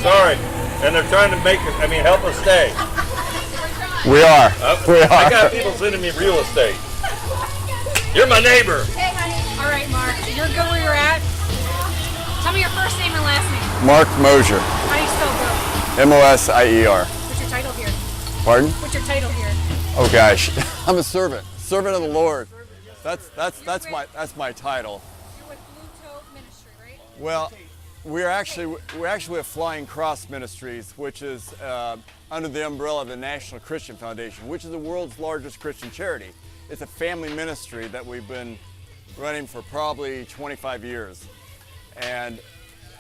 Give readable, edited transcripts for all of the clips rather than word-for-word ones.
Sorry. And they're trying to make us, help us stay. We are. I got people sending me real estate. You're my neighbor. Hey, honey. All right, Mark. You're good where you're at. Tell me your first name and last name. Mark Mosier. How do you spell good? M-O-S-I-E-R. What's your title here? Pardon? What's your title here? Oh gosh, I'm a servant of the Lord. That's my title. You're with Blue Tape Ministry, right? Well, we're actually with Flying Cross Ministries, which is under the umbrella of the National Christian Foundation, which is the world's largest Christian charity. It's a family ministry that we've been running for probably 25 years. And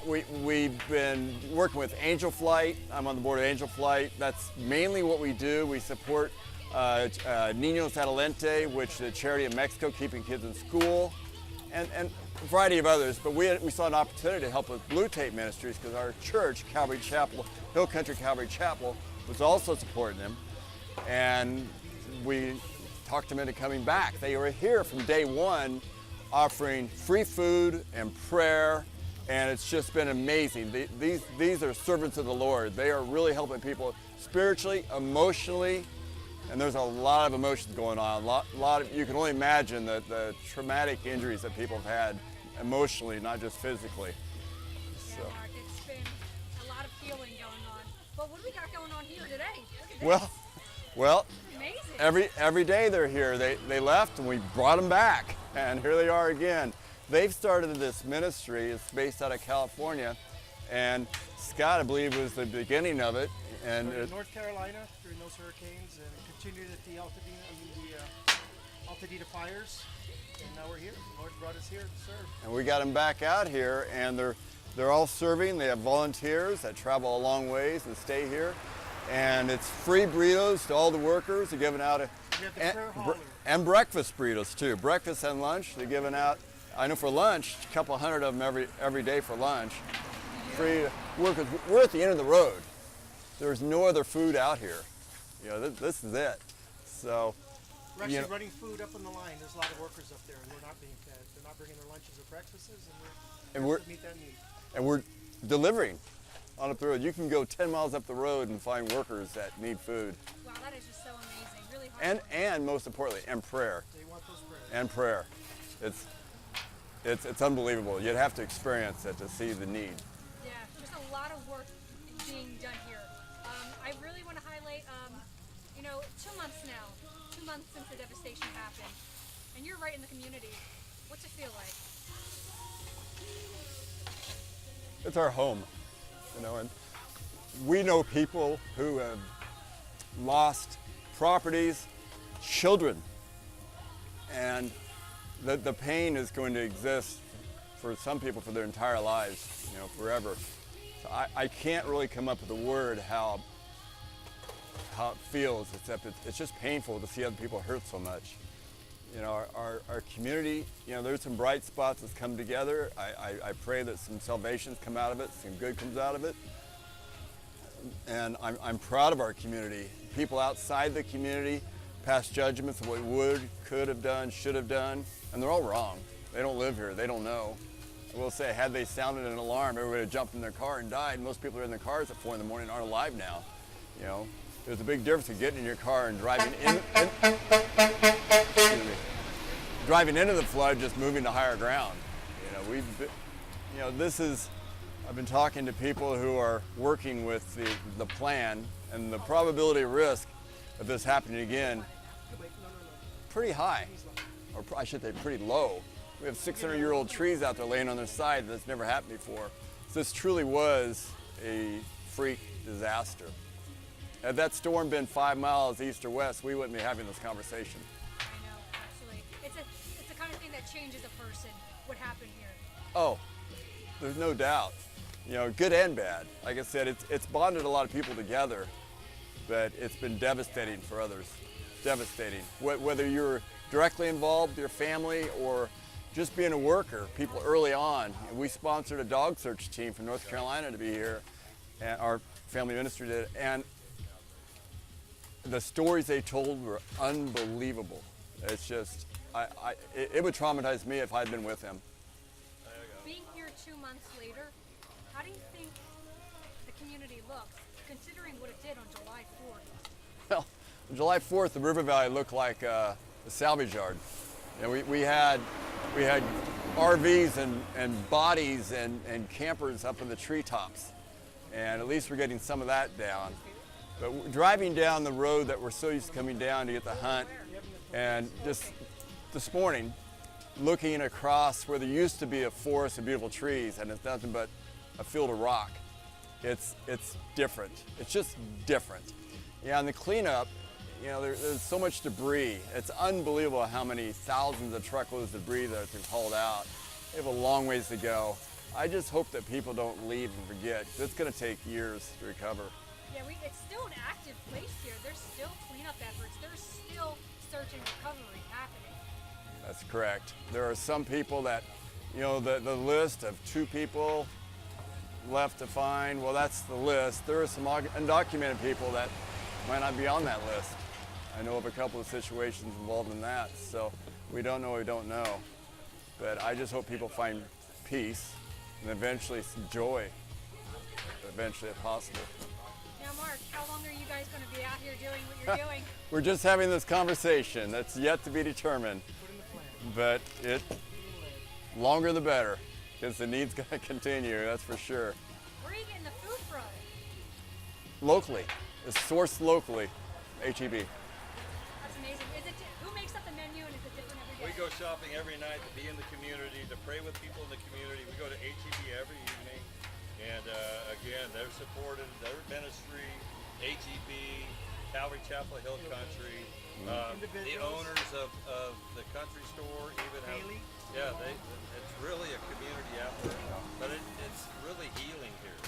we've been working with Angel Flight. I'm on the board of Angel Flight. That's mainly what we do. We support Niños Adelante, which is a charity in Mexico keeping kids in school, and a variety of others. But we saw an opportunity to help with Blue Tape Ministries because our church, Calvary Chapel, Hill Country Calvary Chapel, was also supporting them. And we talked them into coming back. They were here from day one offering free food and prayer, and it's just been amazing. These are servants of the Lord. They are really helping people spiritually, emotionally, and there's a lot of emotions going on. A lot of, you can only imagine the traumatic injuries that people have had emotionally, not just physically. Yeah, Mark, it's been a lot of healing going on. But what do we got going on here today? Look at this. Well, amazing. every day they're here. They left and we brought them back, and here they are again. They've started this ministry. It's based out of California, and Scott, I believe, was the beginning of it. And in North Carolina during those hurricanes, and continued at the Altadena fires, and now we're here. The Lord brought us here to serve. And we got them back out here, and they're all serving. They have volunteers that travel a long ways and stay here, and it's free burritos to all the workers. They're giving out and breakfast burritos too. Breakfast and lunch. They're giving out. I know for lunch, a couple hundred of them every day for lunch. Free workers. We're at the end of the road. There's no other food out here. You know, this is it. So we're actually running food up on the line. There's a lot of workers up there, and they're not being fed. They're not bringing their lunches or breakfasts, and we're to meet that need. And we're delivering on up the road. You can go 10 miles up the road and find workers that need food. Wow, that is just so amazing. Really hard. And most importantly, and prayer. They want those prayers. And prayer. It's unbelievable. You'd have to experience it to see the need. Yeah, just a lot of work being done here. I really want to highlight, 2 months now, 2 months since the devastation happened, and you're right in the community. What's it feel like? It's our home, and we know people who have lost properties, children, and the pain is going to exist for some people for their entire lives, forever. So I can't really come up with a word how it feels, except it's just painful to see other people hurt so much. Our community, there's some bright spots that's come together. I pray that some salvations come out of it, some good comes out of it. And I'm proud of our community. People outside the community pass judgments of what we would, could have done, should have done, and they're all wrong. They don't live here, they don't know. I will say, had they sounded an alarm, everybody would have jumped in their car and died. Most people are in their cars at 4 in the morning and aren't alive now. There's a big difference in getting in your car and driving driving into the flood, just moving to higher ground. I've been talking to people who are working with the plan, and the probability of risk of this happening again, pretty high, or I should say pretty low. We have 600-year-old trees out there laying on their side. That's never happened before. So this truly was a freak disaster. Had that storm been 5 miles east or west, we wouldn't be having this conversation. I know, absolutely. It's the kind of thing that changes a person, what happened here. Oh, there's no doubt. Good and bad. Like I said, it's bonded a lot of people together, but it's been devastating for others. Devastating. Whether you're directly involved with your family or just being a worker, people early on. We sponsored a dog search team from North Carolina to be here, and our family ministry did, and the stories they told were unbelievable. It's just, it would traumatize me if I'd been with him. Being here 2 months later, how do you think the community looks, considering what it did on July 4th. Well, on July 4th, the River Valley looked like a salvage yard. You know, we had RVs and bodies and campers up in the treetops, and at least we're getting some of that down. But driving down the road that we're so used to coming down to get the hunt, and just this morning, looking across where there used to be a forest of beautiful trees, and it's nothing but a field of rock. It's different. It's just different. Yeah, and the cleanup, you know, there's so much debris. It's unbelievable how many thousands of truckloads of debris that have been hauled out. They have a long ways to go. I just hope that people don't leave and forget. It's going to take years to recover. Yeah, it's still an active place here. There's still cleanup efforts. There's still search and recovery happening. That's correct. There are some people that, you know, the list of 2 people left to find, well, that's the list. There are some undocumented people that might not be on that list. I know of a couple of situations involved in that, so we don't know what we don't know. But I just hope people find peace and eventually some joy, eventually if possible. Now, Mark, how long are you guys going to be out here doing what you're doing? We're just having this conversation. That's yet to be determined. But longer the better, because the need's going to continue, that's for sure. Where are you getting the food from? Locally. It's sourced locally, HEB. That's amazing. Who makes up the menu, and is it different every day? We go shopping every night to be in the community, to pray with people in the community. We go to HEB every evening, and again, they're supported, their ministry, HEB, Calvary Chapel Hill Country, the owners of the country store even have, it's really a community effort, but it's really healing here.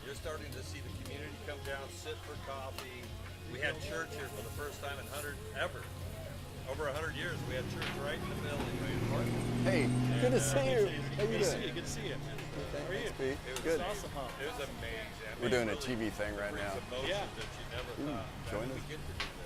You're starting to see the community come down, sit for coffee. We had church here for the first time in over 100 years. We had church right in the building, right in the park. Hey, good to see you. How you doing? Good to see you, man. How are you? Pete. It was Good. awesome, huh? It was amazing. We're doing a TV thing right now. Emotions that you never thought join that we us. get to do.